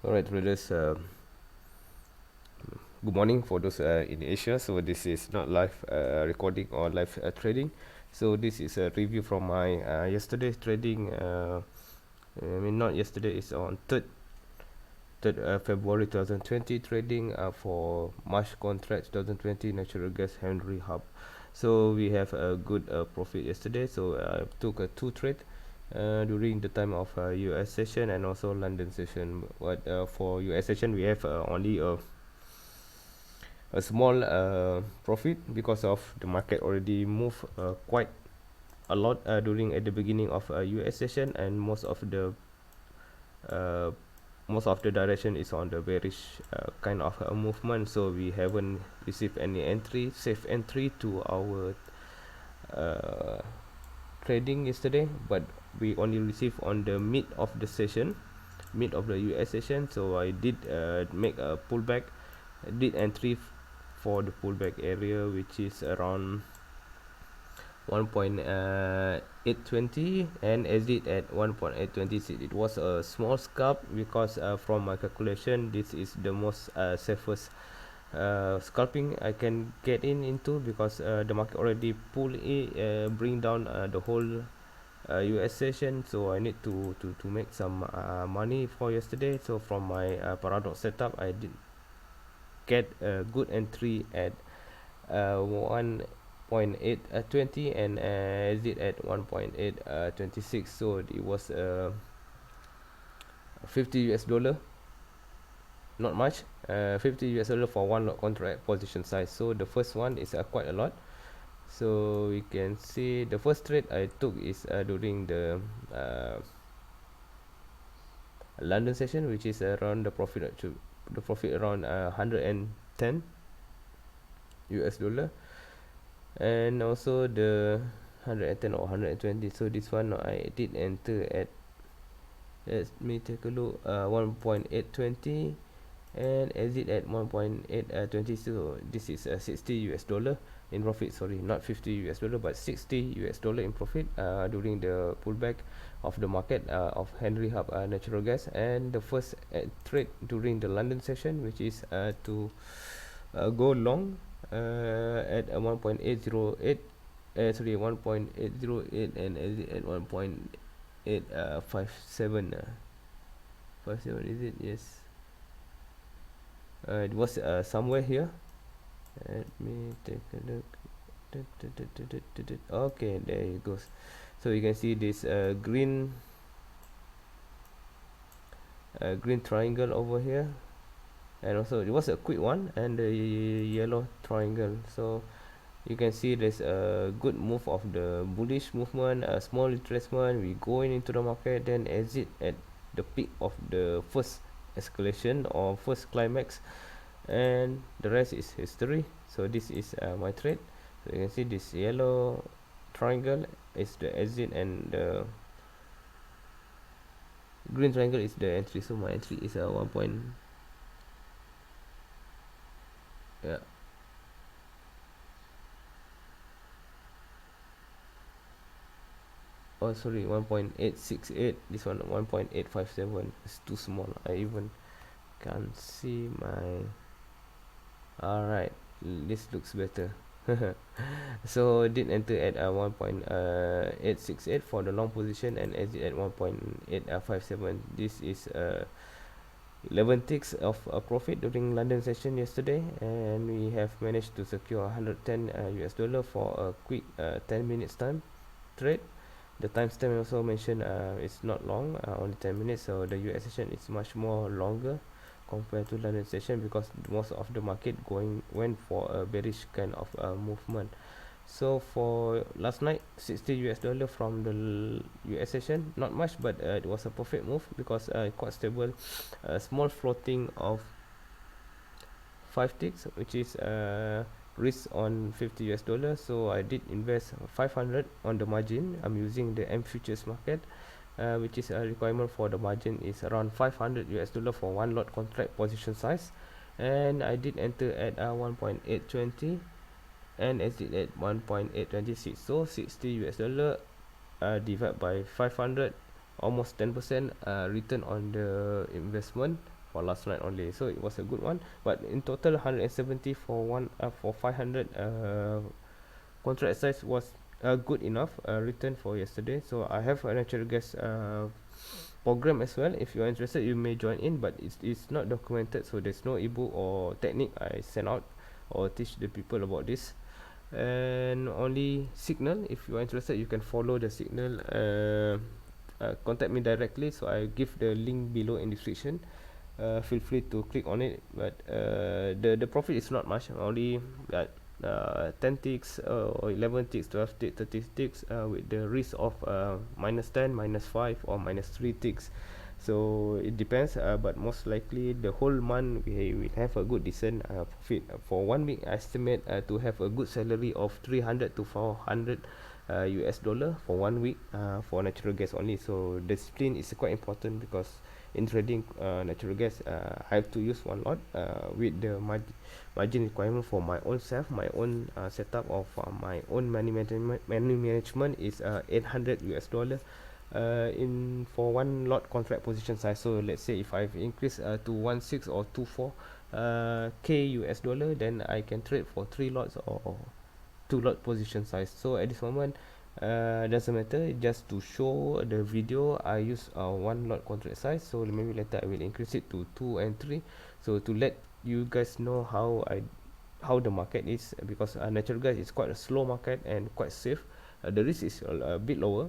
Alright, traders. Good morning for those in Asia. So this is not live recording or live trading. So this is a review from my yesterday's trading. I mean, not yesterday. It's on third February 2020 trading for March contracts 2020 natural gas Henry Hub. So we have a good profit yesterday. So I took a two trade during the time of US session and also London session. But for US session, we have only a small profit because of the market already moved quite a lot during at the beginning of US session, and uh, most of the direction is on the bearish kind of movement. So we haven't received any safe entry to our uh, trading yesterday, but we only received on the mid of the US session. So I did make a pullback, did entry for the pullback area, which is around 1.820 and exit at 1.826. It was a small scalp because from my calculation this is the most safest scalping I can get into, because the market already pull it, bring down the whole US session. So I need to make some money for yesterday. So from my paradox setup, I did get a good entry at 1.820 and exit at 1.826. So it was 50 US dollar, not much. 50 US dollar for one lot contract position size. So the first one is quite a lot. So we can see the first trade I took is during uh, London session, which is around the profit around 110 US dollar, and also the 110 or 120. So this one I did enter at, let me take a look, 1.820 and exit at 1.820. So this is 60 US dollar in profit. Sorry, not 50 US dollar, but 60 US dollar in profit during the pullback of the market of Henry Hub natural gas. And the first trade during the London session, which is to go long at 1.808, sorry, 1.808 and exit at 1.857. 57, is it? Yes. It was somewhere here. Let me take a look. Okay, there it goes. So you can see this green triangle over here, and also it was a quick one, and the yellow triangle. So you can see there's a good move of the bullish movement, a small retracement. We going into the market, then exit at the peak of the first escalation or first climax, and the rest is history. So this is my trade. So you can see this yellow triangle is the exit, and the green triangle is the entry. So my entry is a 1 point, yeah, oh sorry, 1.868. This one 1.857. It's too small. I even can't see my, alright, this looks better. So did enter at 1.868 for the long position and exit at 1.857. This is 11 ticks of profit during London session yesterday, and we have managed to secure 110 US dollar for a quick 10 minutes time trade. The timestamp also mentioned it's not long, only 10 minutes. So the US session is much more longer compared to London session, because most of the market went for a bearish kind of movement. So for last night, 60 US dollar from the US session, not much, but it was a perfect move because quite stable. A small floating of 5 ticks, which is risk on 50 US dollar. So I did invest 500 on the margin. I'm using the M futures market, which is a requirement for the margin is around 500 US dollar for one lot contract position size. And I did enter at 1.820 and exit at 1.826. So 60 US dollar divided by 500, almost 10% return on the investment for last night only, so it was a good one. But in total 170 for one for 500 contract size was good enough return for yesterday. So I have a natural gas program as well. If you are interested, you may join in, but it's not documented, so there's no ebook or technique I send out or teach the people about this. And only signal, if you are interested, you can follow the signal, contact me directly, so I give the link below in description. Feel free to click on it, but the profit is not much, only 10 ticks or 11 ticks, 12 ticks, 30 ticks, with the risk of minus 10, minus 5 or minus 3 ticks. So it depends, but most likely the whole month we will have a good decent profit. For 1 week I estimate to have a good salary of 300 to 400 US dollar for 1 week, for natural gas only. So discipline is quite important, because in trading natural gas, I have to use one lot with the margin requirement for my own self, my own setup of my own money management is 800 US dollar in for one lot contract position size. So let's say if I've increased to 16 or 24 K US dollar, then I can trade for 3 lots or 2 lot position size. So at this moment, doesn't matter, just to show the video I use 1 lot contract size. So maybe later I will increase it to 2 and 3, so to let you guys know how the market is, because natural gas is quite a slow market and quite safe. The risk is a bit lower,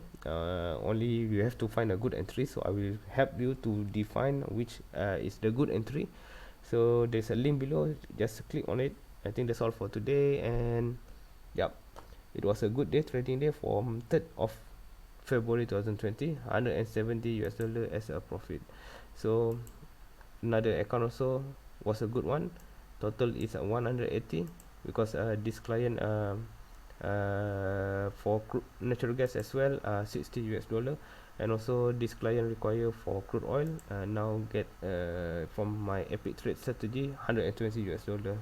only you have to find a good entry. So I will help you to define which is the good entry. So there's a link below, just click on it. I think that's all for today, and yep, it was a good day, trading day, from 3rd of February 2020, 170 US dollar as a profit. So another account also was a good one. Total is 180, because this client for natural gas as well, 60 US dollar, and also this client require for crude oil, now get from my epic trade strategy 120 US dollar.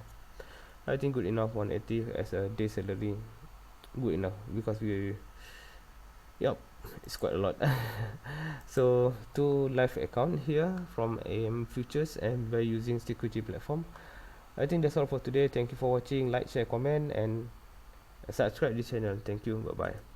I think good enough, 180 as a day salary, good enough, because we, yep, it's quite a lot. So 2 live account here from AM Futures, and by using security platform. I think that's all for today. Thank you for watching. Like, share, comment, and subscribe this channel. Thank you. Bye bye.